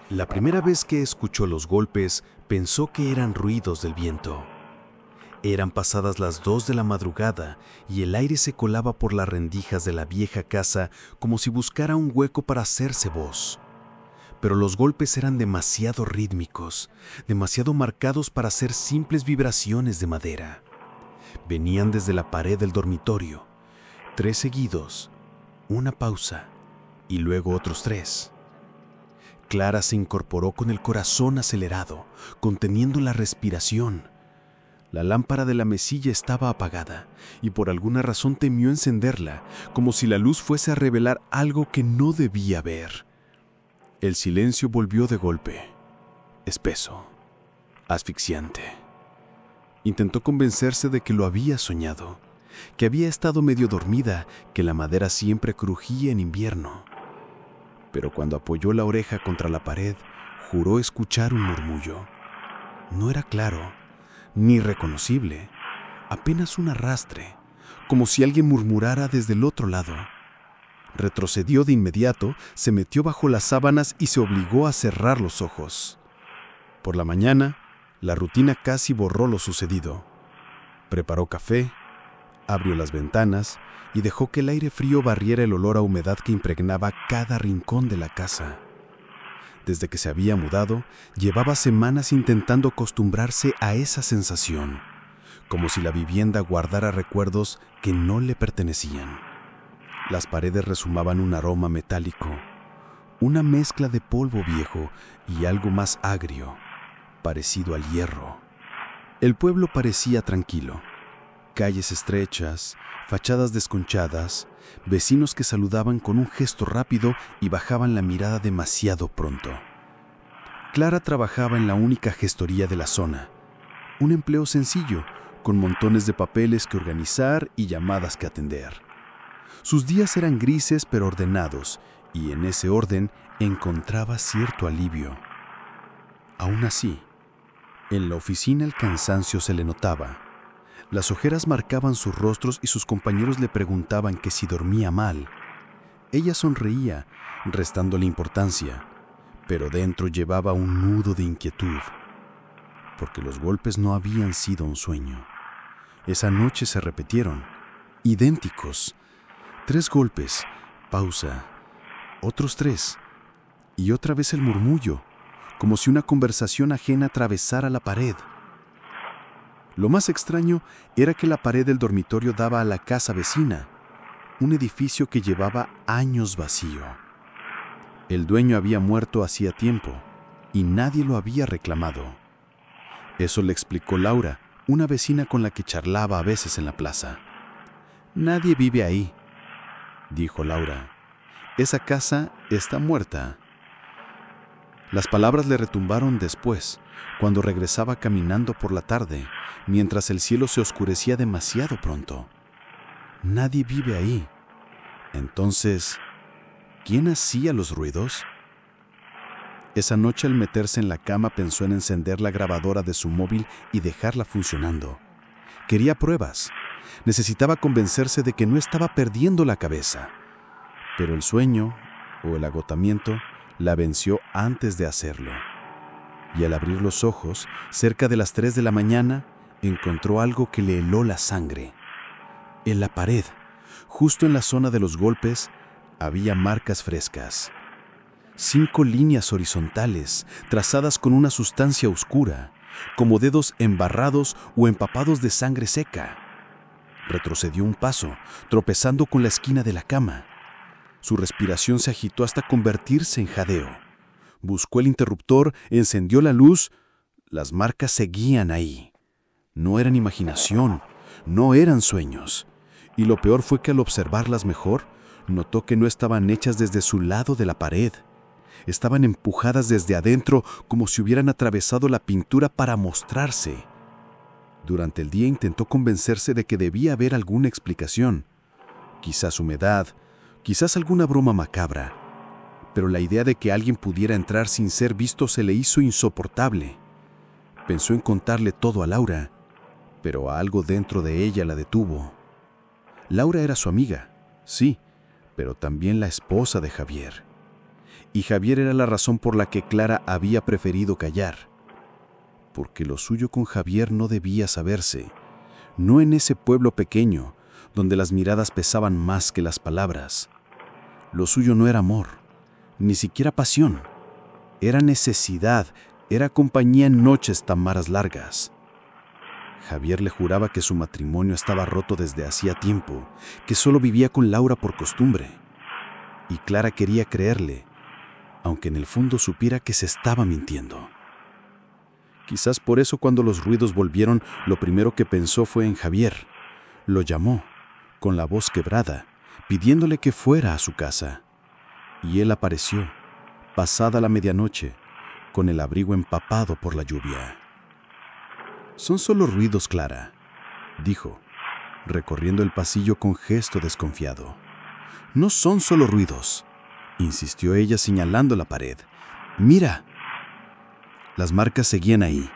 La primera vez que escuchó los golpes, pensó que eran ruidos del viento. Eran pasadas las 2 de la madrugada y el aire se colaba por las rendijas de la vieja casa como si buscara un hueco para hacerse voz. Pero los golpes eran demasiado rítmicos, demasiado marcados para ser simples vibraciones de madera. Venían desde la pared del dormitorio, 3 seguidos, una pausa y luego otros 3. Clara se incorporó con el corazón acelerado, conteniendo la respiración. La lámpara de la mesilla estaba apagada y por alguna razón temió encenderla, como si la luz fuese a revelar algo que no debía ver. El silencio volvió de golpe, espeso, asfixiante. Intentó convencerse de que lo había soñado, que había estado medio dormida, que la madera siempre crujía en invierno. Pero cuando apoyó la oreja contra la pared, juró escuchar un murmullo. No era claro, ni reconocible, apenas un arrastre, como si alguien murmurara desde el otro lado. Retrocedió de inmediato, se metió bajo las sábanas y se obligó a cerrar los ojos. Por la mañana, la rutina casi borró lo sucedido. Preparó café, abrió las ventanas y dejó que el aire frío barriera el olor a humedad que impregnaba cada rincón de la casa. Desde que se había mudado, llevaba semanas intentando acostumbrarse a esa sensación, como si la vivienda guardara recuerdos que no le pertenecían. Las paredes rezumaban un aroma metálico, una mezcla de polvo viejo y algo más agrio, parecido al hierro. El pueblo parecía tranquilo. Calles estrechas, fachadas desconchadas, vecinos que saludaban con un gesto rápido y bajaban la mirada demasiado pronto. Clara trabajaba en la única gestoría de la zona, un empleo sencillo, con montones de papeles que organizar y llamadas que atender. Sus días eran grises pero ordenados, y en ese orden encontraba cierto alivio. Aún así, en la oficina el cansancio se le notaba. Las ojeras marcaban sus rostros y sus compañeros le preguntaban que si dormía mal. Ella sonreía, restándole importancia, pero dentro llevaba un nudo de inquietud, porque los golpes no habían sido un sueño. Esa noche se repitieron, idénticos. 3 golpes, pausa, otros 3, y otra vez el murmullo, como si una conversación ajena atravesara la pared. Lo más extraño era que la pared del dormitorio daba a la casa vecina, un edificio que llevaba años vacío. El dueño había muerto hacía tiempo y nadie lo había reclamado. Eso le explicó Laura, una vecina con la que charlaba a veces en la plaza. «Nadie vive ahí», dijo Laura. «Esa casa está muerta». Las palabras le retumbaron después, cuando regresaba caminando por la tarde, mientras el cielo se oscurecía demasiado pronto. Nadie vive ahí. Entonces, ¿quién hacía los ruidos? Esa noche al meterse en la cama pensó en encender la grabadora de su móvil y dejarla funcionando. Quería pruebas. Necesitaba convencerse de que no estaba perdiendo la cabeza. Pero el sueño, o el agotamiento, la venció antes de hacerlo. Y al abrir los ojos, cerca de las 3 de la mañana, encontró algo que le heló la sangre. En la pared, justo en la zona de los golpes, había marcas frescas. 5 líneas horizontales, trazadas con una sustancia oscura, como dedos embarrados o empapados de sangre seca. Retrocedió un paso, tropezando con la esquina de la cama. Su respiración se agitó hasta convertirse en jadeo. Buscó el interruptor, encendió la luz. Las marcas seguían ahí. No eran imaginación, no eran sueños. Y lo peor fue que al observarlas mejor, notó que no estaban hechas desde su lado de la pared. Estaban empujadas desde adentro como si hubieran atravesado la pintura para mostrarse. Durante el día intentó convencerse de que debía haber alguna explicación. Quizás humedad, quizás alguna broma macabra. Pero la idea de que alguien pudiera entrar sin ser visto se le hizo insoportable. Pensó en contarle todo a Laura, pero algo dentro de ella la detuvo. Laura era su amiga, sí, pero también la esposa de Javier. Y Javier era la razón por la que Clara había preferido callar. Porque lo suyo con Javier no debía saberse. No en ese pueblo pequeño, donde las miradas pesaban más que las palabras. Lo suyo no era amor, ni siquiera pasión. Era necesidad, era compañía en noches tan maras largas. Javier le juraba que su matrimonio estaba roto desde hacía tiempo, que solo vivía con Laura por costumbre. Y Clara quería creerle, aunque en el fondo supiera que se estaba mintiendo. Quizás por eso cuando los ruidos volvieron, lo primero que pensó fue en Javier. Lo llamó, con la voz quebrada, pidiéndole que fuera a su casa. Y él apareció, pasada la medianoche, con el abrigo empapado por la lluvia. «Son solo ruidos, Clara», dijo, recorriendo el pasillo con gesto desconfiado. «No son solo ruidos», insistió ella señalando la pared. «Mira». Las marcas seguían ahí,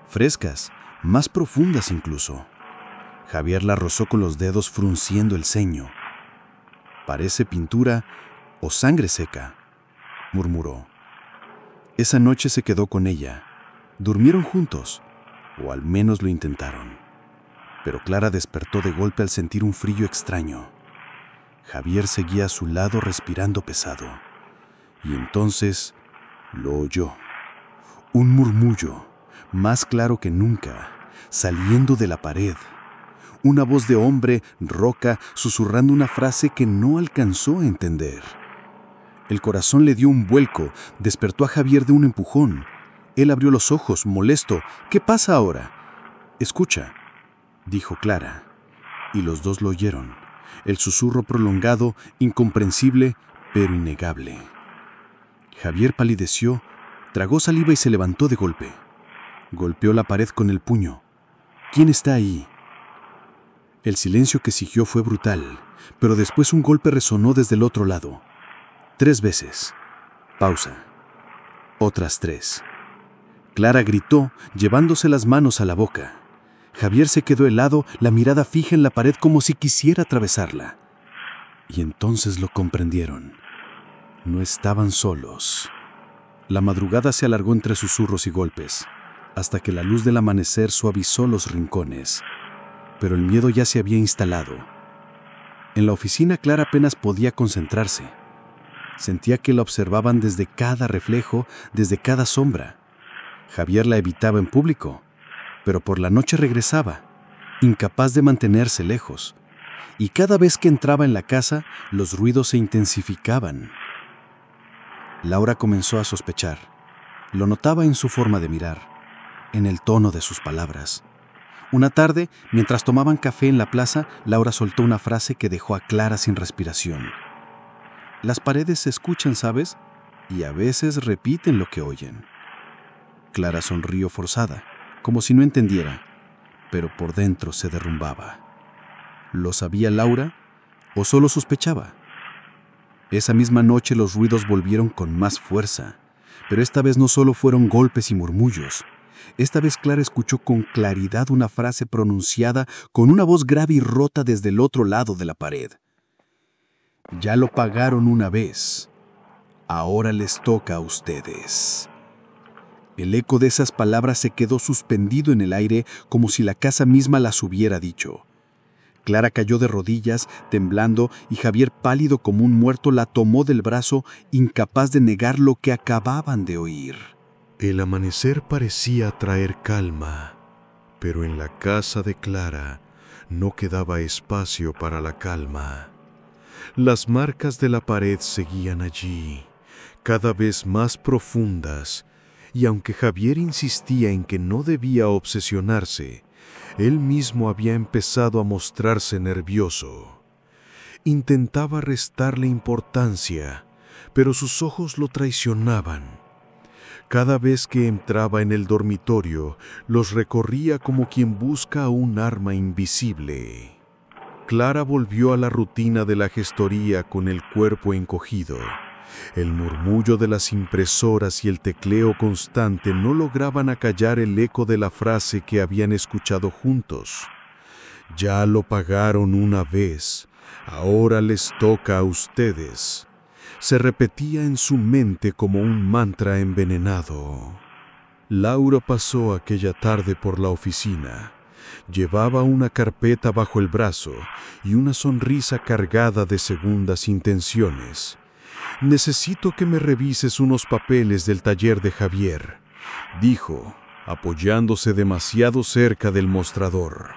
frescas, más profundas incluso. Javier la rozó con los dedos frunciendo el ceño. «Parece pintura o sangre seca», murmuró. Esa noche se quedó con ella. Durmieron juntos, o al menos lo intentaron. Pero Clara despertó de golpe al sentir un frío extraño. Javier seguía a su lado respirando pesado. Y entonces lo oyó. Un murmullo, más claro que nunca, saliendo de la pared. Una voz de hombre roca susurrando una frase que no alcanzó a entender. El corazón le dio un vuelco, despertó a Javier de un empujón. Él abrió los ojos, molesto. «¿Qué pasa ahora?» «Escucha», dijo Clara. Y los dos lo oyeron. El susurro prolongado, incomprensible, pero innegable. Javier palideció, tragó saliva y se levantó de golpe. Golpeó la pared con el puño. «¿Quién está ahí?» El silencio que siguió fue brutal, pero después un golpe resonó desde el otro lado. 3 veces. Pausa. Otras 3. Clara gritó, llevándose las manos a la boca. Javier se quedó helado, la mirada fija en la pared como si quisiera atravesarla. Y entonces lo comprendieron. No estaban solos. La madrugada se alargó entre susurros y golpes, hasta que la luz del amanecer suavizó los rincones. Pero el miedo ya se había instalado. En la oficina Clara apenas podía concentrarse. Sentía que la observaban desde cada reflejo, desde cada sombra. Javier la evitaba en público, pero por la noche regresaba, incapaz de mantenerse lejos. Y cada vez que entraba en la casa, los ruidos se intensificaban. Laura comenzó a sospechar. Lo notaba en su forma de mirar, en el tono de sus palabras. Una tarde, mientras tomaban café en la plaza, Laura soltó una frase que dejó a Clara sin respiración. «Las paredes se escuchan, ¿sabes? Y a veces repiten lo que oyen». Clara sonrió forzada, como si no entendiera, pero por dentro se derrumbaba. ¿Lo sabía Laura o solo sospechaba? Esa misma noche los ruidos volvieron con más fuerza, pero esta vez no solo fueron golpes y murmullos. Esta vez Clara escuchó con claridad una frase pronunciada con una voz grave y rota desde el otro lado de la pared. «Ya lo pagaron una vez. Ahora les toca a ustedes». El eco de esas palabras se quedó suspendido en el aire como si la casa misma las hubiera dicho. Clara cayó de rodillas, temblando, y Javier, pálido como un muerto, la tomó del brazo, incapaz de negar lo que acababan de oír. El amanecer parecía traer calma, pero en la casa de Clara no quedaba espacio para la calma. Las marcas de la pared seguían allí, cada vez más profundas, y aunque Javier insistía en que no debía obsesionarse, él mismo había empezado a mostrarse nervioso. Intentaba restarle importancia, pero sus ojos lo traicionaban. Cada vez que entraba en el dormitorio, los recorría como quien busca un arma invisible. Clara volvió a la rutina de la gestoría con el cuerpo encogido. El murmullo de las impresoras y el tecleo constante no lograban acallar el eco de la frase que habían escuchado juntos. «Ya lo pagaron una vez, ahora les toca a ustedes». se repetía en su mente como un mantra envenenado. Laura pasó aquella tarde por la oficina. Llevaba una carpeta bajo el brazo y una sonrisa cargada de segundas intenciones. «Necesito que me revises unos papeles del taller de Javier», dijo, apoyándose demasiado cerca del mostrador.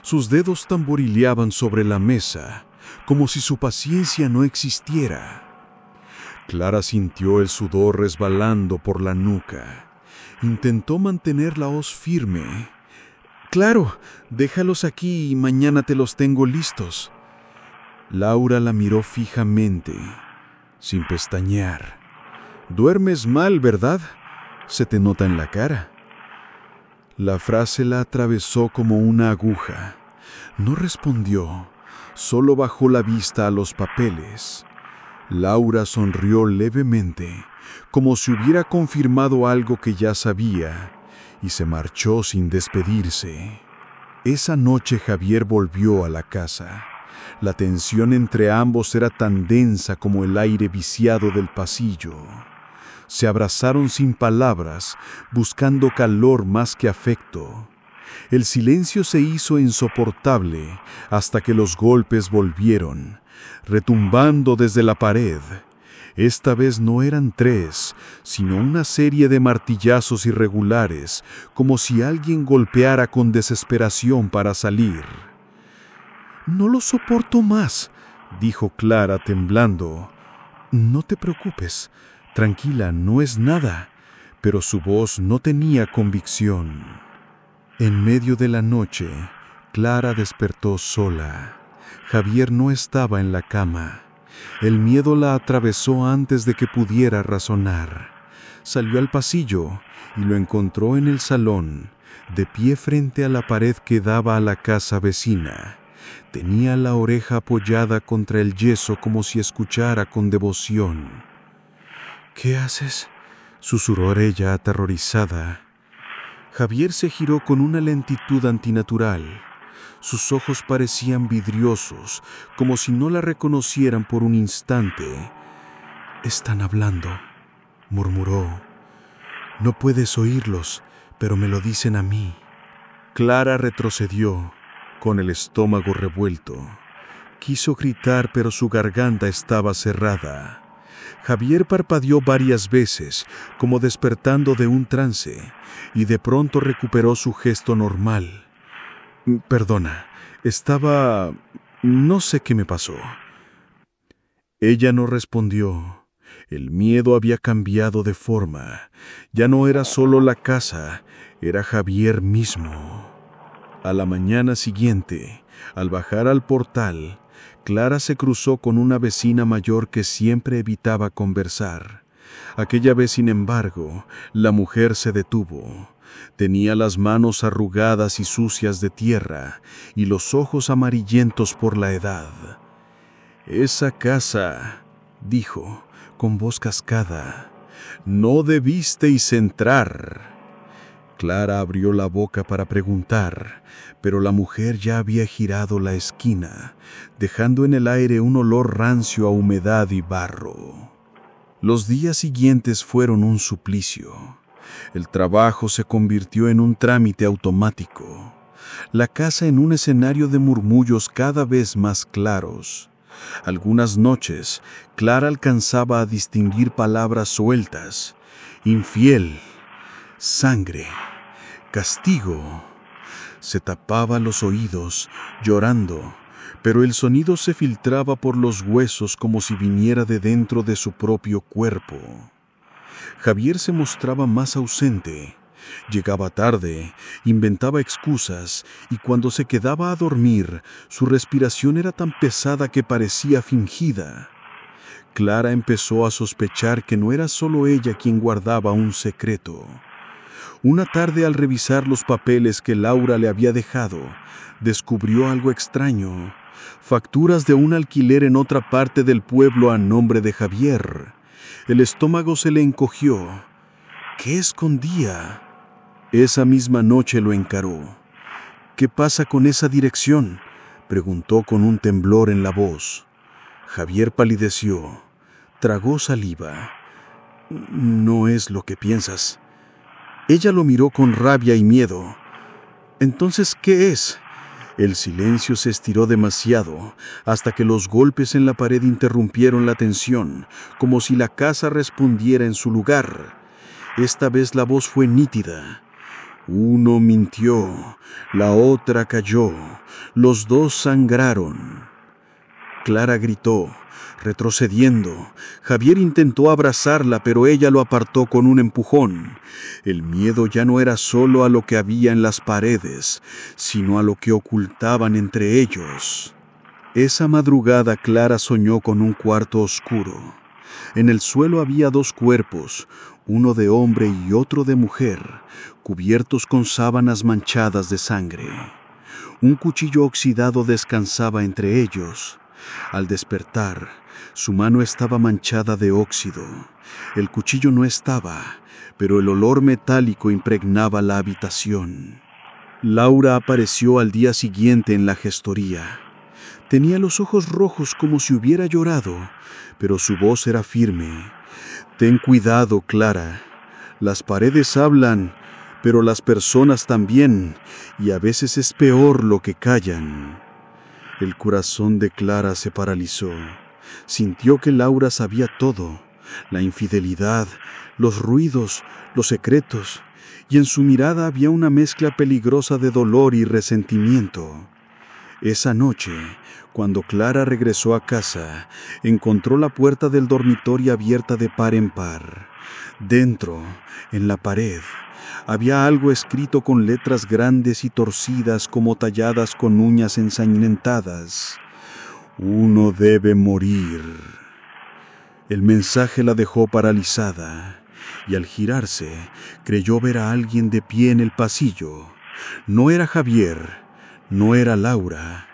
Sus dedos tamborileaban sobre la mesa, como si su paciencia no existiera. Clara sintió el sudor resbalando por la nuca. Intentó mantener la hoz firme. «Claro, déjalos aquí y mañana te los tengo listos». Laura la miró fijamente, sin pestañear. «Duermes mal, ¿verdad? Se te nota en la cara». La frase la atravesó como una aguja. No respondió, solo bajó la vista a los papeles. Laura sonrió levemente, como si hubiera confirmado algo que ya sabía, y se marchó sin despedirse. Esa noche Javier volvió a la casa. La tensión entre ambos era tan densa como el aire viciado del pasillo. Se abrazaron sin palabras, buscando calor más que afecto. El silencio se hizo insoportable hasta que los golpes volvieron, retumbando desde la pared. Esta vez no eran 3, sino una serie de martillazos irregulares, como si alguien golpeara con desesperación para salir. «No lo soporto más», dijo Clara temblando. «No te preocupes. Tranquila, no es nada», pero su voz no tenía convicción. En medio de la noche, Clara despertó sola. Javier no estaba en la cama. El miedo la atravesó antes de que pudiera razonar. Salió al pasillo y lo encontró en el salón, de pie frente a la pared que daba a la casa vecina. Tenía la oreja apoyada contra el yeso como si escuchara con devoción. «¿Qué haces?», susurró ella aterrorizada. Javier se giró con una lentitud antinatural. Sus ojos parecían vidriosos, como si no la reconocieran por un instante. «Están hablando», murmuró. «No puedes oírlos, pero me lo dicen a mí». Clara retrocedió, con el estómago revuelto. Quiso gritar, pero su garganta estaba cerrada. Javier parpadeó varias veces, como despertando de un trance, y de pronto recuperó su gesto normal. «Perdona, no sé qué me pasó». Ella no respondió. El miedo había cambiado de forma. Ya no era solo la casa, era Javier mismo. A la mañana siguiente, al bajar al portal, Clara se cruzó con una vecina mayor que siempre evitaba conversar. Aquella vez, sin embargo, la mujer se detuvo. Tenía las manos arrugadas y sucias de tierra y los ojos amarillentos por la edad. «Esa casa», dijo, con voz cascada, «no debisteis entrar». Clara abrió la boca para preguntar, pero la mujer ya había girado la esquina, dejando en el aire un olor rancio a humedad y barro. Los días siguientes fueron un suplicio. El trabajo se convirtió en un trámite automático. La casa en un escenario de murmullos cada vez más claros. Algunas noches, Clara alcanzaba a distinguir palabras sueltas: infiel, sangre, castigo. Se tapaba los oídos, llorando, pero el sonido se filtraba por los huesos como si viniera de dentro de su propio cuerpo. Javier se mostraba más ausente. Llegaba tarde, inventaba excusas, y cuando se quedaba a dormir, su respiración era tan pesada que parecía fingida. Clara empezó a sospechar que no era solo ella quien guardaba un secreto. Una tarde, al revisar los papeles que Laura le había dejado, descubrió algo extraño: facturas de un alquiler en otra parte del pueblo a nombre de Javier. El estómago se le encogió. ¿Qué escondía? Esa misma noche lo encaró. «¿Qué pasa con esa dirección?», preguntó con un temblor en la voz. Javier palideció. tragó saliva. «No es lo que piensas». Ella lo miró con rabia y miedo. «¿Entonces qué es?». El silencio se estiró demasiado, hasta que los golpes en la pared interrumpieron la tensión, como si la casa respondiera en su lugar. Esta vez la voz fue nítida. Uno mintió, la otra cayó, los dos sangraron. Clara gritó, retrocediendo. Javier intentó abrazarla, pero ella lo apartó con un empujón. El miedo ya no era solo a lo que había en las paredes, sino a lo que ocultaban entre ellos. Esa madrugada Clara soñó con un cuarto oscuro. En el suelo había dos cuerpos, uno de hombre y otro de mujer, cubiertos con sábanas manchadas de sangre. Un cuchillo oxidado descansaba entre ellos. Al despertar, su mano estaba manchada de óxido. El cuchillo no estaba, pero el olor metálico impregnaba la habitación. Laura apareció al día siguiente en la gestoría. Tenía los ojos rojos como si hubiera llorado, pero su voz era firme. «Ten cuidado, Clara. Las paredes hablan, pero las personas también, y a veces es peor lo que callan». El corazón de Clara se paralizó. Sintió que Laura sabía todo, la infidelidad, los ruidos, los secretos, y en su mirada había una mezcla peligrosa de dolor y resentimiento. Esa noche, cuando Clara regresó a casa, encontró la puerta del dormitorio abierta de par en par. Dentro, en la pared, había algo escrito con letras grandes y torcidas como talladas con uñas ensangrentadas. «Uno debe morir». El mensaje la dejó paralizada, y al girarse, creyó ver a alguien de pie en el pasillo. No era Javier, no era Laura.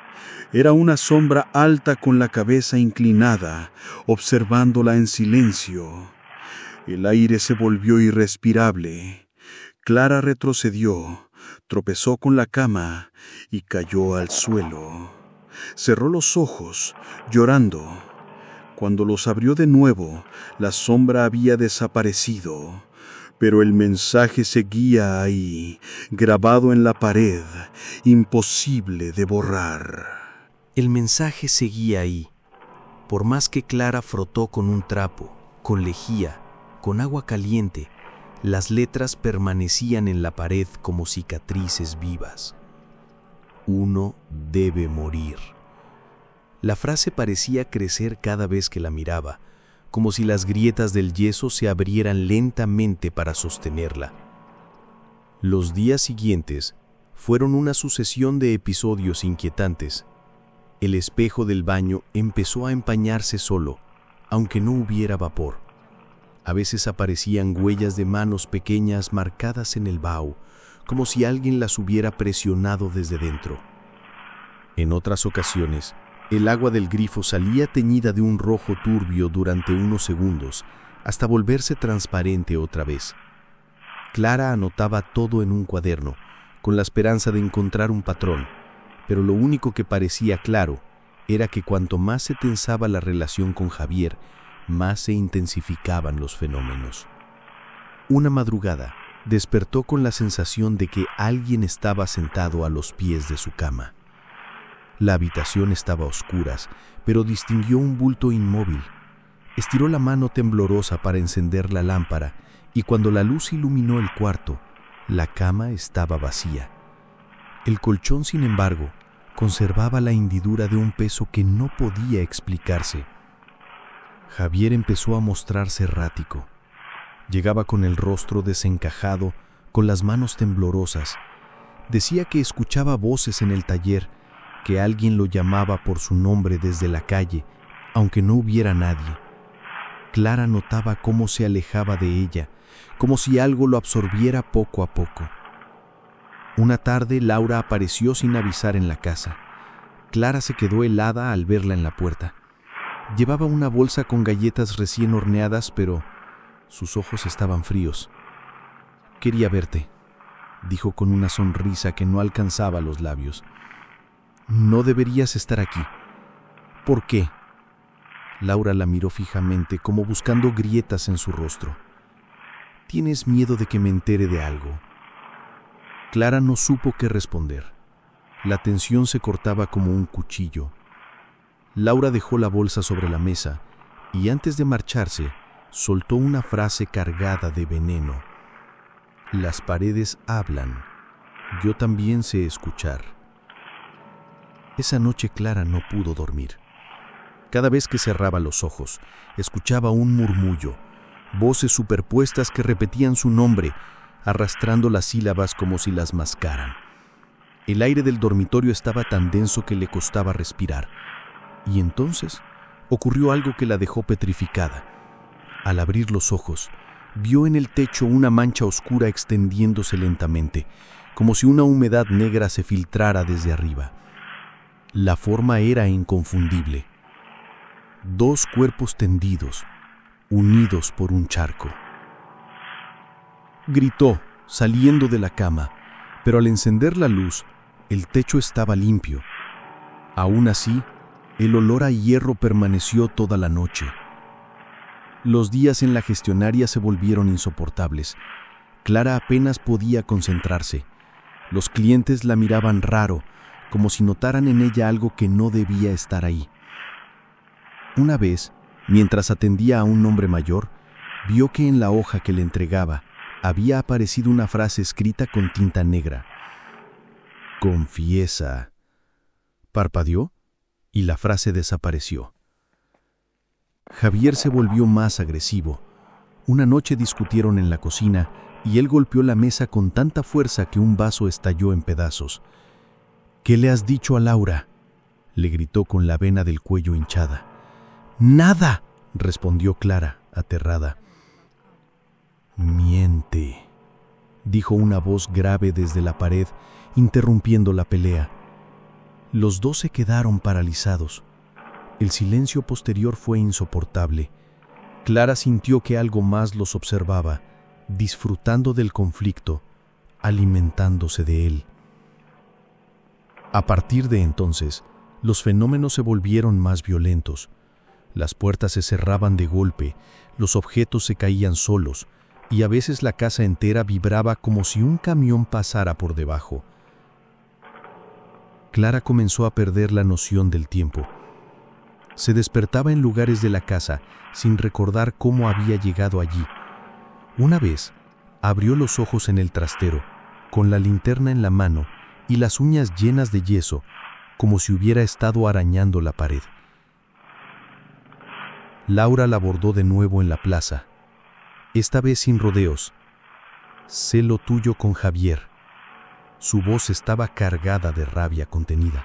Era una sombra alta con la cabeza inclinada, observándola en silencio. El aire se volvió irrespirable. Clara retrocedió, tropezó con la cama y cayó al suelo. Cerró los ojos, llorando. Cuando los abrió de nuevo, la sombra había desaparecido, pero el mensaje seguía ahí, grabado en la pared, imposible de borrar. El mensaje seguía ahí. Por más que Clara frotó con un trapo, con lejía, con agua caliente, las letras permanecían en la pared como cicatrices vivas. Uno debe morir. La frase parecía crecer cada vez que la miraba, como si las grietas del yeso se abrieran lentamente para sostenerla. Los días siguientes fueron una sucesión de episodios inquietantes. El espejo del baño empezó a empañarse solo, aunque no hubiera vapor. A veces aparecían huellas de manos pequeñas marcadas en el vaho, como si alguien las hubiera presionado desde dentro. En otras ocasiones, el agua del grifo salía teñida de un rojo turbio durante unos segundos, hasta volverse transparente otra vez. Clara anotaba todo en un cuaderno, con la esperanza de encontrar un patrón, pero lo único que parecía claro era que cuanto más se tensaba la relación con Javier, más se intensificaban los fenómenos. Una madrugada, despertó con la sensación de que alguien estaba sentado a los pies de su cama. La habitación estaba a oscuras, pero distinguió un bulto inmóvil. Estiró la mano temblorosa para encender la lámpara, y cuando la luz iluminó el cuarto, la cama estaba vacía. El colchón, sin embargo, conservaba la hendidura de un peso que no podía explicarse. Javier empezó a mostrarse errático. Llegaba con el rostro desencajado, con las manos temblorosas. Decía que escuchaba voces en el taller, que alguien lo llamaba por su nombre desde la calle, aunque no hubiera nadie. Clara notaba cómo se alejaba de ella, como si algo lo absorbiera poco a poco. Una tarde, Laura apareció sin avisar en la casa. Clara se quedó helada al verla en la puerta. Llevaba una bolsa con galletas recién horneadas, pero sus ojos estaban fríos. «Quería verte», dijo con una sonrisa que no alcanzaba los labios. «No deberías estar aquí». «¿Por qué?». Laura la miró fijamente, como buscando grietas en su rostro. ¿Tienes miedo de que me entere de algo? Clara no supo qué responder. La tensión se cortaba como un cuchillo. Laura dejó la bolsa sobre la mesa y antes de marcharse, soltó una frase cargada de veneno. Las paredes hablan. Yo también sé escuchar. Esa noche Clara no pudo dormir. Cada vez que cerraba los ojos, escuchaba un murmullo, voces superpuestas que repetían su nombre, arrastrando las sílabas como si las mascaran. El aire del dormitorio estaba tan denso que le costaba respirar. Y entonces ocurrió algo que la dejó petrificada. Al abrir los ojos, vio en el techo una mancha oscura extendiéndose lentamente, como si una humedad negra se filtrara desde arriba. La forma era inconfundible. 2 cuerpos tendidos, unidos por un charco. Gritó, saliendo de la cama, pero al encender la luz, el techo estaba limpio. Aún así, el olor a hierro permaneció toda la noche. Los días en la gestionaria se volvieron insoportables. Clara apenas podía concentrarse. Los clientes la miraban raro, como si notaran en ella algo que no debía estar ahí. Una vez, mientras atendía a un hombre mayor, vio que en la hoja que le entregaba había aparecido una frase escrita con tinta negra. «Confiesa». Parpadeó y la frase desapareció. Javier se volvió más agresivo. Una noche discutieron en la cocina y él golpeó la mesa con tanta fuerza que un vaso estalló en pedazos. «¿Qué le has dicho a Laura?», le gritó con la vena del cuello hinchada. «Nada», respondió Clara, aterrada. «Miente», dijo una voz grave desde la pared, interrumpiendo la pelea. Los dos se quedaron paralizados. El silencio posterior fue insoportable. Clara sintió que algo más los observaba, disfrutando del conflicto, alimentándose de él. A partir de entonces, los fenómenos se volvieron más violentos. Las puertas se cerraban de golpe, los objetos se caían solos, y a veces la casa entera vibraba como si un camión pasara por debajo. Clara comenzó a perder la noción del tiempo. Se despertaba en lugares de la casa sin recordar cómo había llegado allí. Una vez, abrió los ojos en el trastero, con la linterna en la mano y las uñas llenas de yeso, como si hubiera estado arañando la pared. Laura la abordó de nuevo en la plaza, esta vez sin rodeos. «Sé lo tuyo con Javier». Su voz estaba cargada de rabia contenida.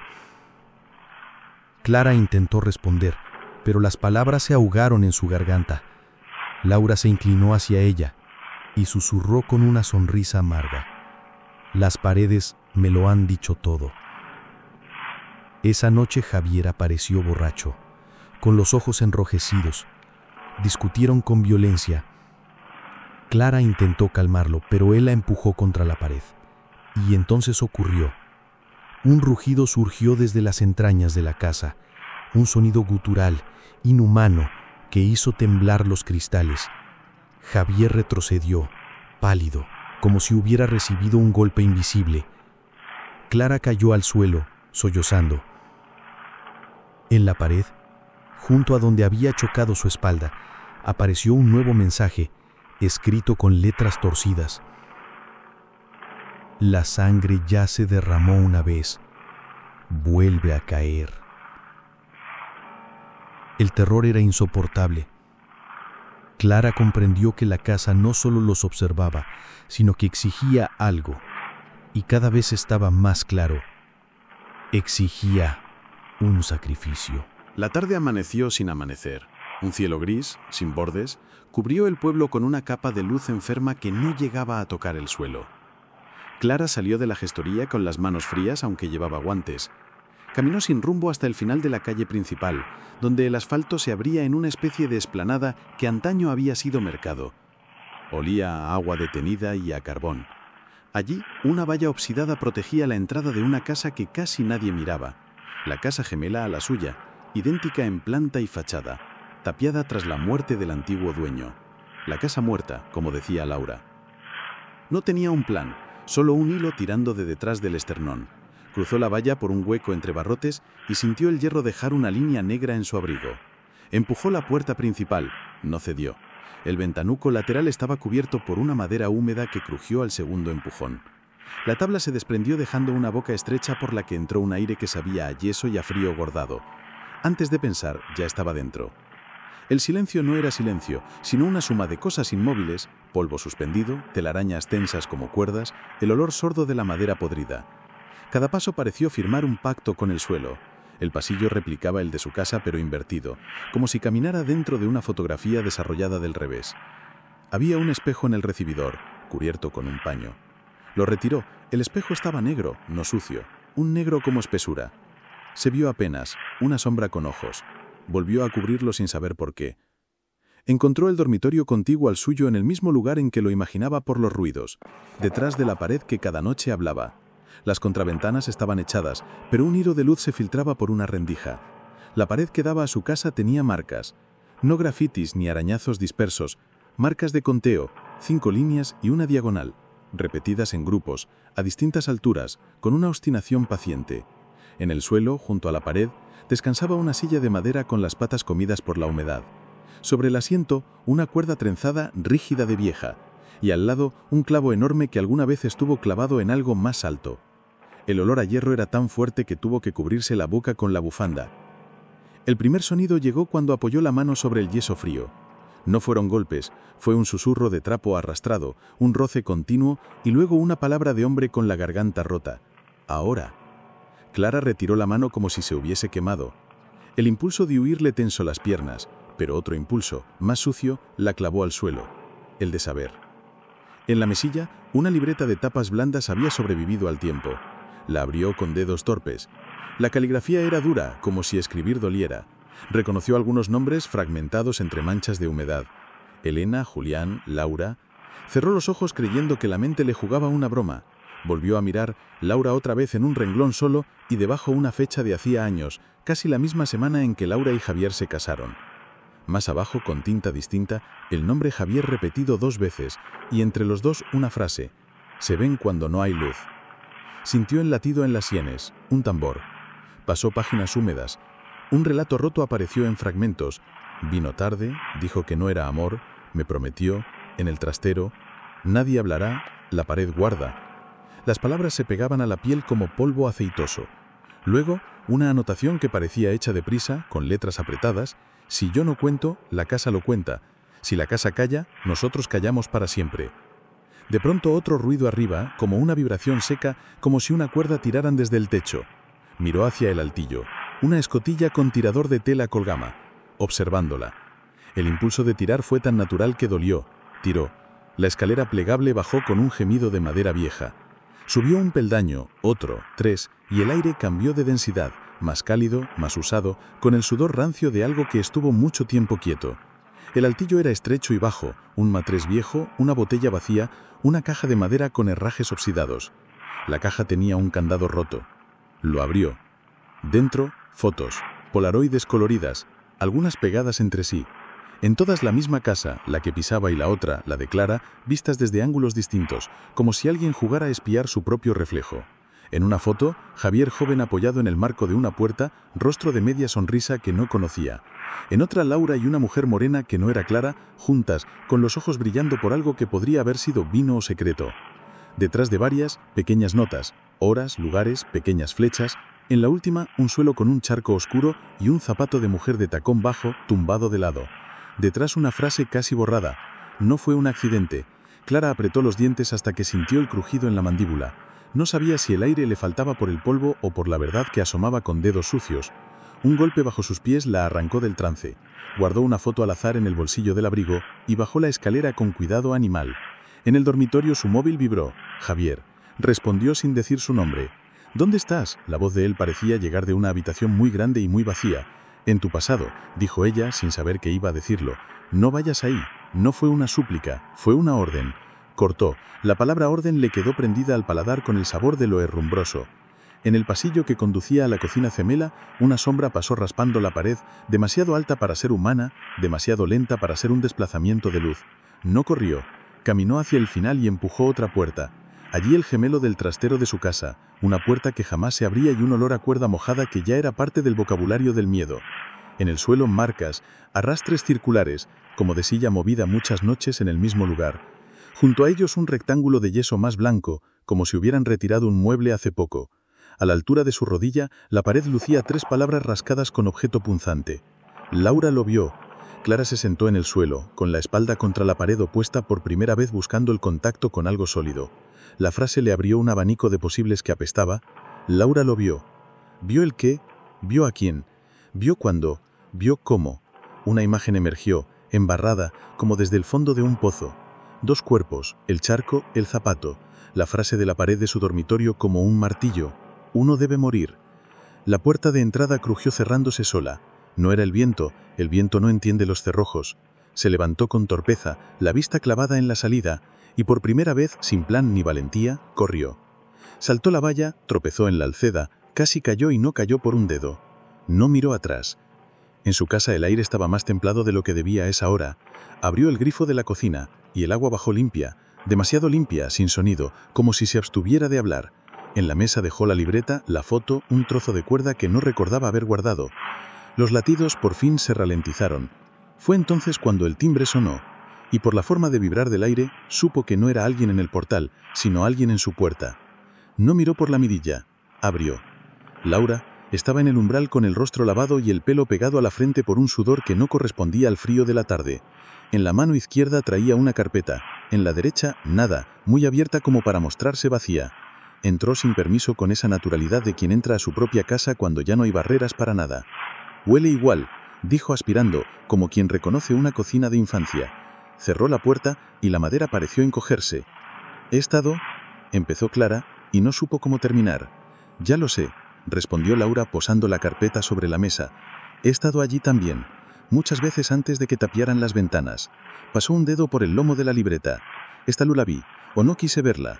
Clara intentó responder, pero las palabras se ahogaron en su garganta. Laura se inclinó hacia ella y susurró con una sonrisa amarga. «Las paredes me lo han dicho todo». Esa noche Javier apareció borracho, con los ojos enrojecidos. Discutieron con violencia. Clara intentó calmarlo, pero él la empujó contra la pared. Y entonces ocurrió. Un rugido surgió desde las entrañas de la casa, un sonido gutural, inhumano, que hizo temblar los cristales. Javier retrocedió, pálido, como si hubiera recibido un golpe invisible. Clara cayó al suelo, sollozando. En la pared, junto a donde había chocado su espalda, apareció un nuevo mensaje, escrito con letras torcidas. «La sangre ya se derramó una vez. Vuelve a caer». El terror era insoportable. Clara comprendió que la casa no solo los observaba, sino que exigía algo, y cada vez estaba más claro. Exigía un sacrificio. La tarde amaneció sin amanecer. Un cielo gris, sin bordes, cubrió el pueblo con una capa de luz enferma que no llegaba a tocar el suelo. Clara salió de la gestoría con las manos frías, aunque llevaba guantes. Caminó sin rumbo hasta el final de la calle principal, donde el asfalto se abría en una especie de explanada que antaño había sido mercado. Olía a agua detenida y a carbón. Allí, una valla oxidada protegía la entrada de una casa que casi nadie miraba, la casa gemela a la suya, idéntica en planta y fachada. tapiada tras la muerte del antiguo dueño. La casa muerta, como decía Laura. No tenía un plan, solo un hilo tirando de detrás del esternón. Cruzó la valla por un hueco entre barrotes y sintió el hierro dejar una línea negra en su abrigo. Empujó la puerta principal, no cedió. El ventanuco lateral estaba cubierto por una madera húmeda que crujió al segundo empujón. La tabla se desprendió dejando una boca estrecha por la que entró un aire que sabía a yeso y a frío gordado. Antes de pensar, ya estaba dentro. El silencio no era silencio, sino una suma de cosas inmóviles, polvo suspendido, telarañas tensas como cuerdas, el olor sordo de la madera podrida. Cada paso pareció firmar un pacto con el suelo. El pasillo replicaba el de su casa pero invertido, como si caminara dentro de una fotografía desarrollada del revés. Había un espejo en el recibidor, cubierto con un paño. Lo retiró. El espejo estaba negro, no sucio, un negro como espesura. Se vio apenas, una sombra con ojos. Volvió a cubrirlo sin saber por qué. Encontró el dormitorio contiguo al suyo en el mismo lugar en que lo imaginaba por los ruidos, detrás de la pared que cada noche hablaba. Las contraventanas estaban echadas, pero un hilo de luz se filtraba por una rendija. La pared que daba a su casa tenía marcas, no grafitis ni arañazos dispersos, marcas de conteo, 5 líneas y una diagonal, repetidas en grupos, a distintas alturas, con una obstinación paciente. En el suelo, junto a la pared, descansaba una silla de madera con las patas comidas por la humedad. Sobre el asiento, una cuerda trenzada rígida de vieja, y al lado un clavo enorme que alguna vez estuvo clavado en algo más alto. El olor a hierro era tan fuerte que tuvo que cubrirse la boca con la bufanda. El primer sonido llegó cuando apoyó la mano sobre el yeso frío. No fueron golpes, fue un susurro de trapo arrastrado, un roce continuo y luego una palabra de hombre con la garganta rota. Ahora. Clara retiró la mano como si se hubiese quemado. El impulso de huir le tensó las piernas, pero otro impulso, más sucio, la clavó al suelo, el de saber. En la mesilla, una libreta de tapas blandas había sobrevivido al tiempo. La abrió con dedos torpes. La caligrafía era dura, como si escribir doliera. Reconoció algunos nombres fragmentados entre manchas de humedad. Elena, Julián, Laura. Cerró los ojos creyendo que la mente le jugaba una broma. Volvió a mirar, Laura otra vez en un renglón solo y debajo una fecha de hacía años, casi la misma semana en que Laura y Javier se casaron. Más abajo, con tinta distinta, el nombre Javier repetido 2 veces y entre los dos una frase: se ven cuando no hay luz. Sintió el latido en las sienes, un tambor. Pasó páginas húmedas. Un relato roto apareció en fragmentos. Vino tarde, dijo que no era amor, me prometió, en el trastero, nadie hablará, la pared guarda. Las palabras se pegaban a la piel como polvo aceitoso. Luego, una anotación que parecía hecha deprisa, con letras apretadas: si yo no cuento, la casa lo cuenta. Si la casa calla, nosotros callamos para siempre. De pronto otro ruido arriba, como una vibración seca, como si una cuerda tiraran desde el techo. Miró hacia el altillo. Una escotilla con tirador de tela colgaba, observándola. El impulso de tirar fue tan natural que dolió. Tiró. La escalera plegable bajó con un gemido de madera vieja. Subió un peldaño, otro, 3, y el aire cambió de densidad, más cálido, más usado, con el sudor rancio de algo que estuvo mucho tiempo quieto. El altillo era estrecho y bajo, un matrés viejo, una botella vacía, una caja de madera con herrajes oxidados. La caja tenía un candado roto. Lo abrió. Dentro, fotos, polaroides coloridas, algunas pegadas entre sí. En todas la misma casa, la que pisaba y la otra, la de Clara, vistas desde ángulos distintos, como si alguien jugara a espiar su propio reflejo. En una foto, Javier joven apoyado en el marco de una puerta, rostro de media sonrisa que no conocía. En otra, Laura y una mujer morena que no era Clara, juntas, con los ojos brillando por algo que podría haber sido vino o secreto. Detrás de varias, pequeñas notas, horas, lugares, pequeñas flechas. En la última, un suelo con un charco oscuro y un zapato de mujer de tacón bajo, tumbado de lado. Detrás una frase casi borrada: no fue un accidente. Clara apretó los dientes hasta que sintió el crujido en la mandíbula. No sabía si el aire le faltaba por el polvo o por la verdad que asomaba con dedos sucios. Un golpe bajo sus pies la arrancó del trance. Guardó una foto al azar en el bolsillo del abrigo y bajó la escalera con cuidado animal. En el dormitorio su móvil vibró. Javier. Respondió sin decir su nombre. ¿Dónde estás? La voz de él parecía llegar de una habitación muy grande y muy vacía. En tu pasado, dijo ella sin saber qué iba a decirlo. No vayas ahí. No fue una súplica, fue una orden. Cortó. La palabra orden le quedó prendida al paladar con el sabor de lo herrumbroso. En el pasillo que conducía a la cocina gemela, una sombra pasó raspando la pared, demasiado alta para ser humana, demasiado lenta para ser un desplazamiento de luz. No corrió, caminó hacia el final y empujó otra puerta. Allí el gemelo del trastero de su casa, una puerta que jamás se abría y un olor a cuerda mojada que ya era parte del vocabulario del miedo. En el suelo marcas, arrastres circulares, como de silla movida muchas noches en el mismo lugar. Junto a ellos un rectángulo de yeso más blanco, como si hubieran retirado un mueble hace poco. A la altura de su rodilla, la pared lucía 3 palabras rascadas con objeto punzante. Laura lo vio. Clara se sentó en el suelo, con la espalda contra la pared opuesta por primera vez buscando el contacto con algo sólido. La frase le abrió un abanico de posibles que apestaba. Laura lo vio. ¿Vio el qué? ¿Vio a quién? ¿Vio cuándo? ¿Vio cómo? Una imagen emergió, embarrada, como desde el fondo de un pozo. 2 cuerpos, el charco, el zapato. La frase de la pared de su dormitorio como un martillo. Uno debe morir. La puerta de entrada crujió cerrándose sola. No era el viento no entiende los cerrojos. Se levantó con torpeza, la vista clavada en la salida, y por primera vez, sin plan ni valentía, corrió. Saltó la valla, tropezó en la alceda, casi cayó y no cayó por un dedo. No miró atrás. En su casa el aire estaba más templado de lo que debía a esa hora. Abrió el grifo de la cocina, y el agua bajó limpia, demasiado limpia, sin sonido, como si se abstuviera de hablar. En la mesa dejó la libreta, la foto, un trozo de cuerda que no recordaba haber guardado. Los latidos por fin se ralentizaron. Fue entonces cuando el timbre sonó, y por la forma de vibrar del aire, supo que no era alguien en el portal, sino alguien en su puerta. No miró por la mirilla. Abrió. Laura estaba en el umbral con el rostro lavado y el pelo pegado a la frente por un sudor que no correspondía al frío de la tarde. En la mano izquierda traía una carpeta, en la derecha nada, muy abierta como para mostrarse vacía. Entró sin permiso con esa naturalidad de quien entra a su propia casa cuando ya no hay barreras para nada. «Huele igual», dijo aspirando, como quien reconoce una cocina de infancia. Cerró la puerta y la madera pareció encogerse. «He estado», empezó Clara, y no supo cómo terminar. «Ya lo sé», respondió Laura posando la carpeta sobre la mesa. «He estado allí también, muchas veces antes de que tapiaran las ventanas». Pasó un dedo por el lomo de la libreta. «Esta la vi, o no quise verla».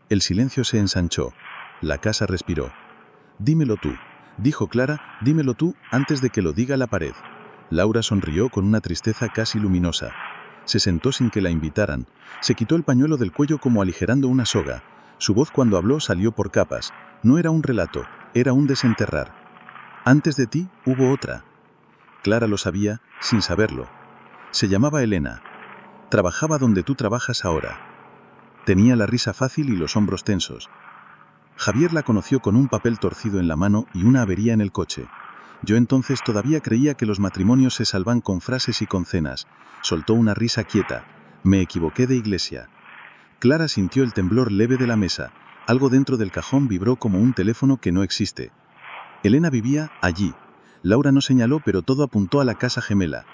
El silencio se ensanchó. La casa respiró. «Dímelo tú», dijo Clara, «dímelo tú antes de que lo diga la pared». Laura sonrió con una tristeza casi luminosa. Se sentó sin que la invitaran. Se quitó el pañuelo del cuello como aligerando una soga. Su voz cuando habló salió por capas. No era un relato, era un desenterrar. «Antes de ti hubo otra». Clara lo sabía, sin saberlo. Se llamaba Elena. Trabajaba donde tú trabajas ahora. Tenía la risa fácil y los hombros tensos. Javier la conoció con un papel torcido en la mano y una avería en el coche. Yo entonces todavía creía que los matrimonios se salvan con frases y con cenas. Soltó una risa quieta. Me equivoqué de iglesia. Clara sintió el temblor leve de la mesa. Algo dentro del cajón vibró como un teléfono que no existe. Elena vivía allí. Laura no señaló, pero todo apuntó a la casa gemela.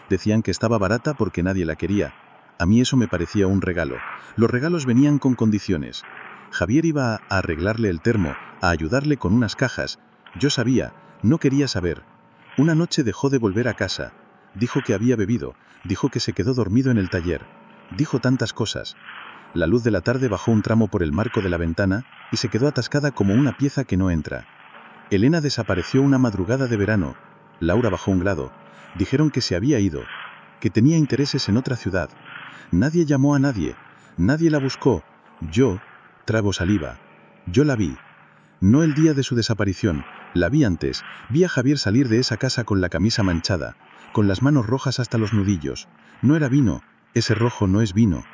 Decían que estaba barata porque nadie la quería. A mí eso me parecía un regalo. Los regalos venían con condiciones. Javier iba a arreglarle el termo, a ayudarle con unas cajas. Yo sabía, no quería saber. Una noche dejó de volver a casa. Dijo que había bebido, dijo que se quedó dormido en el taller. Dijo tantas cosas. La luz de la tarde bajó un tramo por el marco de la ventana y se quedó atascada como una pieza que no entra. Elena desapareció una madrugada de verano. Laura bajó un grado. Dijeron que se había ido, que tenía intereses en otra ciudad. Nadie llamó a nadie, nadie la buscó. Yo, trago saliva, yo la vi. No el día de su desaparición, la vi antes. Vi a Javier salir de esa casa con la camisa manchada, con las manos rojas hasta los nudillos. No era vino, ese rojo no es vino.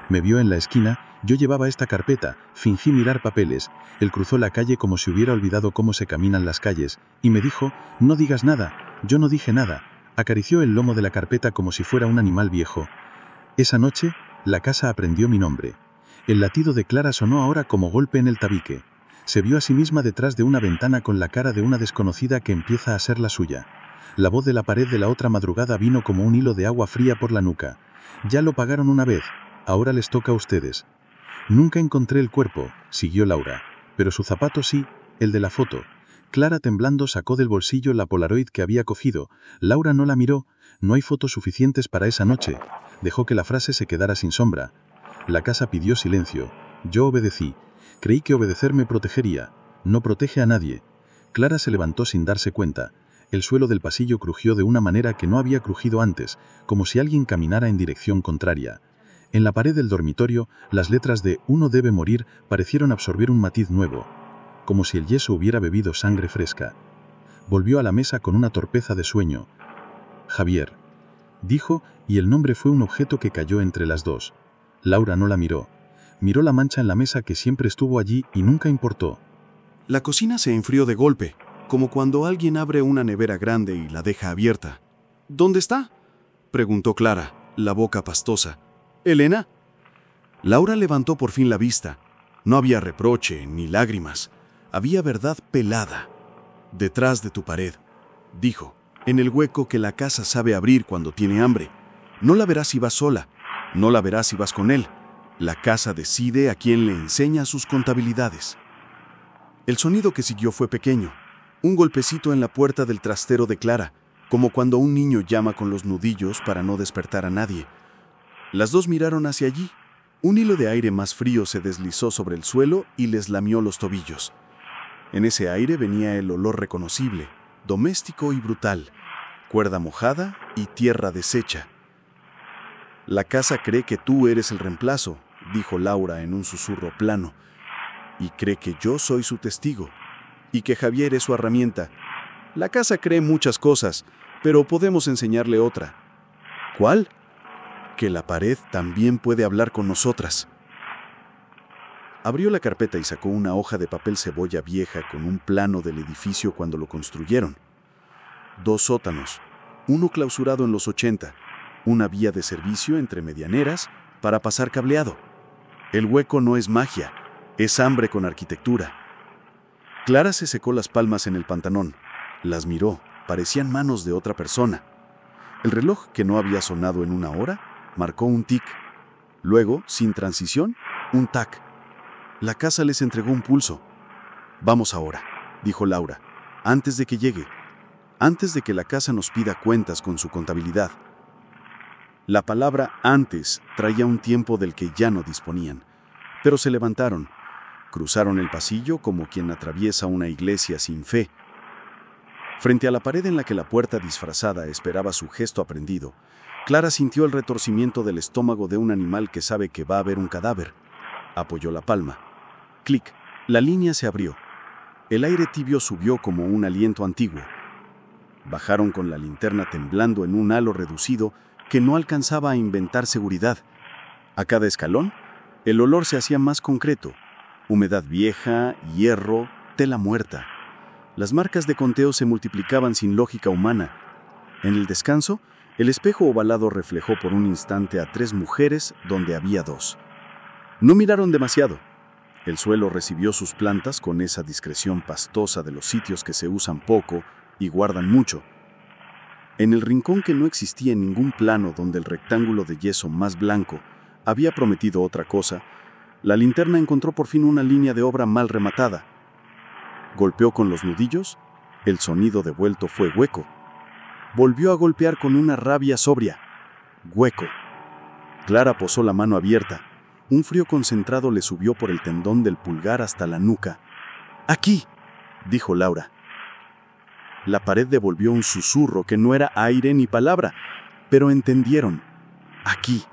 Me vio en la esquina, yo llevaba esta carpeta, fingí mirar papeles. Él cruzó la calle como si hubiera olvidado cómo se caminan las calles, y me dijo, no digas nada. Yo no dije nada. Acarició el lomo de la carpeta como si fuera un animal viejo. Esa noche, la casa aprendió mi nombre. El latido de Clara sonó ahora como golpe en el tabique. Se vio a sí misma detrás de una ventana con la cara de una desconocida que empieza a ser la suya. La voz de la pared de la otra madrugada vino como un hilo de agua fría por la nuca. Ya lo pagaron una vez, ahora les toca a ustedes. Nunca encontré el cuerpo, siguió Laura, pero su zapato sí, el de la foto. Clara temblando sacó del bolsillo la Polaroid que había cogido. Laura no la miró, no hay fotos suficientes para esa noche. Dejó que la frase se quedara sin sombra. La casa pidió silencio. Yo obedecí. Creí que obedecer me protegería. No protege a nadie. Clara se levantó sin darse cuenta. El suelo del pasillo crujió de una manera que no había crujido antes, como si alguien caminara en dirección contraria. En la pared del dormitorio, las letras de "Uno debe morir" parecieron absorber un matiz nuevo, como si el yeso hubiera bebido sangre fresca. Volvió a la mesa con una torpeza de sueño. Javier, dijo, y el nombre fue un objeto que cayó entre las dos. Laura no la miró. Miró la mancha en la mesa que siempre estuvo allí y nunca importó. La cocina se enfrió de golpe, como cuando alguien abre una nevera grande y la deja abierta. ¿Dónde está?, preguntó Clara, la boca pastosa. ¿Elena? Laura levantó por fin la vista. No había reproche ni lágrimas. Había verdad pelada. Detrás de tu pared, dijo, en el hueco que la casa sabe abrir cuando tiene hambre. No la verás si vas sola, no la verás si vas con él. La casa decide a quién le enseña sus contabilidades. El sonido que siguió fue pequeño, un golpecito en la puerta del trastero de Clara, como cuando un niño llama con los nudillos para no despertar a nadie. Las dos miraron hacia allí. Un hilo de aire más frío se deslizó sobre el suelo y les lamió los tobillos. En ese aire venía el olor reconocible, doméstico y brutal, cuerda mojada y tierra deshecha. La casa cree que tú eres el reemplazo, dijo Laura en un susurro plano, y cree que yo soy su testigo, y que Javier es su herramienta. La casa cree muchas cosas, pero podemos enseñarle otra. ¿Cuál? Que la pared también puede hablar con nosotras. Abrió la carpeta y sacó una hoja de papel cebolla vieja con un plano del edificio cuando lo construyeron. 2 sótanos, uno clausurado en los 80, una vía de servicio entre medianeras para pasar cableado. El hueco no es magia, es hambre con arquitectura. Clara se secó las palmas en el pantalón. Las miró, parecían manos de otra persona. El reloj, que no había sonado en 1 hora, marcó un tic. Luego, sin transición, un tac. La casa les entregó un pulso. Vamos ahora, dijo Laura, antes de que llegue, antes de que la casa nos pida cuentas con su contabilidad. La palabra antes traía un tiempo del que ya no disponían, pero se levantaron, cruzaron el pasillo como quien atraviesa una iglesia sin fe. Frente a la pared en la que la puerta disfrazada esperaba su gesto aprendido, Clara sintió el retorcimiento del estómago de un animal que sabe que va a haber un cadáver. Apoyó la palma. Clic, la línea se abrió. El aire tibio subió como un aliento antiguo. Bajaron con la linterna temblando en un halo reducido que no alcanzaba a inventar seguridad. A cada escalón, el olor se hacía más concreto. Humedad vieja, hierro, tela muerta. Las marcas de conteo se multiplicaban sin lógica humana. En el descanso, el espejo ovalado reflejó por un instante a 3 mujeres donde había 2. No miraron demasiado. El suelo recibió sus plantas con esa discreción pastosa de los sitios que se usan poco y guardan mucho. En el rincón que no existía en ningún plano donde el rectángulo de yeso más blanco había prometido otra cosa, la linterna encontró por fin una línea de obra mal rematada. Golpeó con los nudillos, el sonido devuelto fue hueco. Volvió a golpear con una rabia sobria. Hueco. Clara posó la mano abierta. Un frío concentrado le subió por el tendón del pulgar hasta la nuca. «Aquí», dijo Laura. La pared devolvió un susurro que no era aire ni palabra, pero entendieron. «Aquí».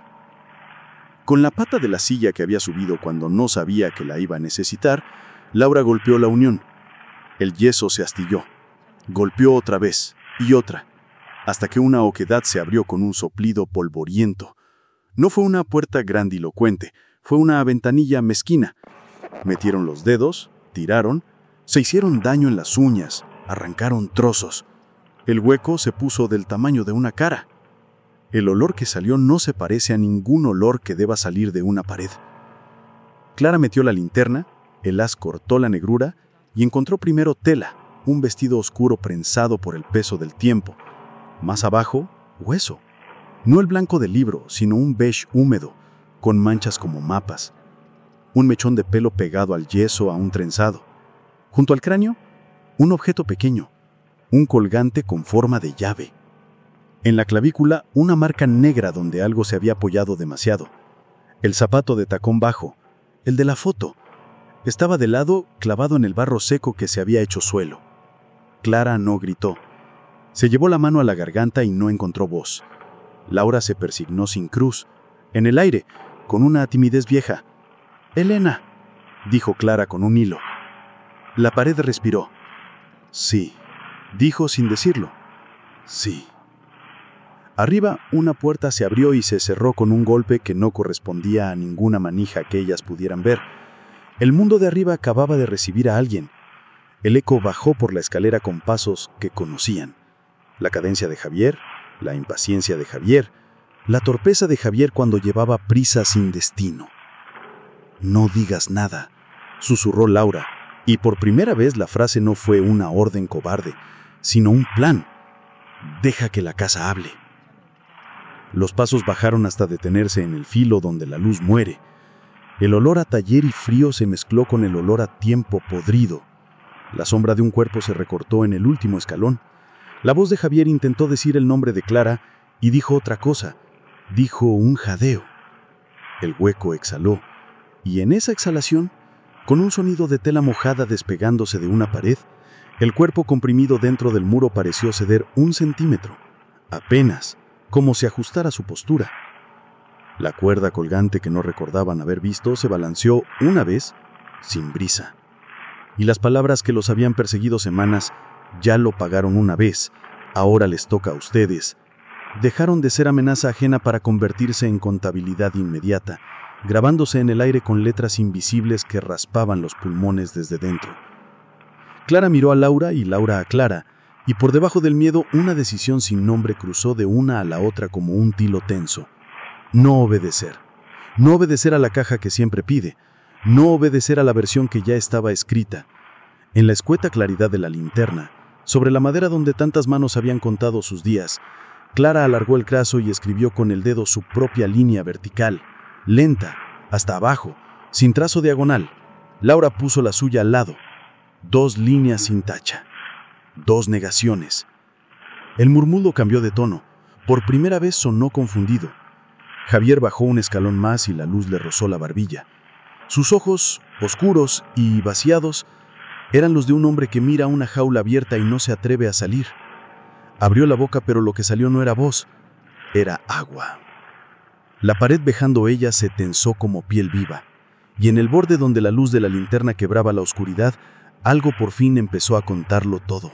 Con la pata de la silla que había subido cuando no sabía que la iba a necesitar, Laura golpeó la unión. El yeso se astilló. Golpeó otra vez y otra, hasta que una oquedad se abrió con un soplido polvoriento. No fue una puerta grandilocuente, fue una ventanilla mezquina. Metieron los dedos, tiraron, se hicieron daño en las uñas, arrancaron trozos. El hueco se puso del tamaño de una cara. El olor que salió no se parece a ningún olor que deba salir de una pared. Clara metió la linterna, el haz cortó la negrura y encontró primero tela, un vestido oscuro prensado por el peso del tiempo. Más abajo, hueso. No el blanco del libro, sino un beige húmedo, con manchas como mapas. Un mechón de pelo pegado al yeso a un trenzado. Junto al cráneo, un objeto pequeño, un colgante con forma de llave. En la clavícula, una marca negra donde algo se había apoyado demasiado. El zapato de tacón bajo, el de la foto. Estaba de lado, clavado en el barro seco que se había hecho suelo. Clara no gritó. Se llevó la mano a la garganta y no encontró voz. Laura se persignó sin cruz, en el aire, con una timidez vieja. «Elena», dijo Clara con un hilo. La pared respiró. «Sí», dijo sin decirlo. «Sí». Arriba, una puerta se abrió y se cerró con un golpe que no correspondía a ninguna manija que ellas pudieran ver. El mundo de arriba acababa de recibir a alguien. El eco bajó por la escalera con pasos que conocían. La cadencia de Javier, la impaciencia de Javier, la torpeza de Javier cuando llevaba prisa sin destino. «No digas nada», susurró Laura, y por primera vez la frase no fue una orden cobarde, sino un plan. «Deja que la casa hable». Los pasos bajaron hasta detenerse en el filo donde la luz muere. El olor a taller y frío se mezcló con el olor a tiempo podrido. La sombra de un cuerpo se recortó en el último escalón. La voz de Javier intentó decir el nombre de Clara y dijo otra cosa. Dijo un jadeo. El hueco exhaló, y en esa exhalación, con un sonido de tela mojada despegándose de una pared, el cuerpo comprimido dentro del muro pareció ceder 1 centímetro, apenas, como si ajustara su postura. La cuerda colgante que no recordaban haber visto se balanceó una vez, sin brisa. Y las palabras que los habían perseguido semanas ya lo pagaron una vez, ahora les toca a ustedes. Dejaron de ser amenaza ajena para convertirse en contabilidad inmediata, grabándose en el aire con letras invisibles que raspaban los pulmones desde dentro. Clara miró a Laura y Laura a Clara, y por debajo del miedo una decisión sin nombre cruzó de una a la otra como un tilo tenso. No obedecer. No obedecer a la caja que siempre pide. No obedecer a la versión que ya estaba escrita. En la escueta claridad de la linterna, sobre la madera donde tantas manos habían contado sus días, Clara alargó el crazo y escribió con el dedo su propia línea vertical, lenta, hasta abajo, sin trazo diagonal. Laura puso la suya al lado. 2 líneas sin tacha. 2 negaciones. El murmullo cambió de tono. Por primera vez sonó confundido. Javier bajó un escalón más y la luz le rozó la barbilla. Sus ojos, oscuros y vaciados, eran los de un hombre que mira una jaula abierta y no se atreve a salir. Abrió la boca, pero lo que salió no era voz, era agua. La pared bejando ella se tensó como piel viva, y en el borde donde la luz de la linterna quebraba la oscuridad, algo por fin empezó a contarlo todo.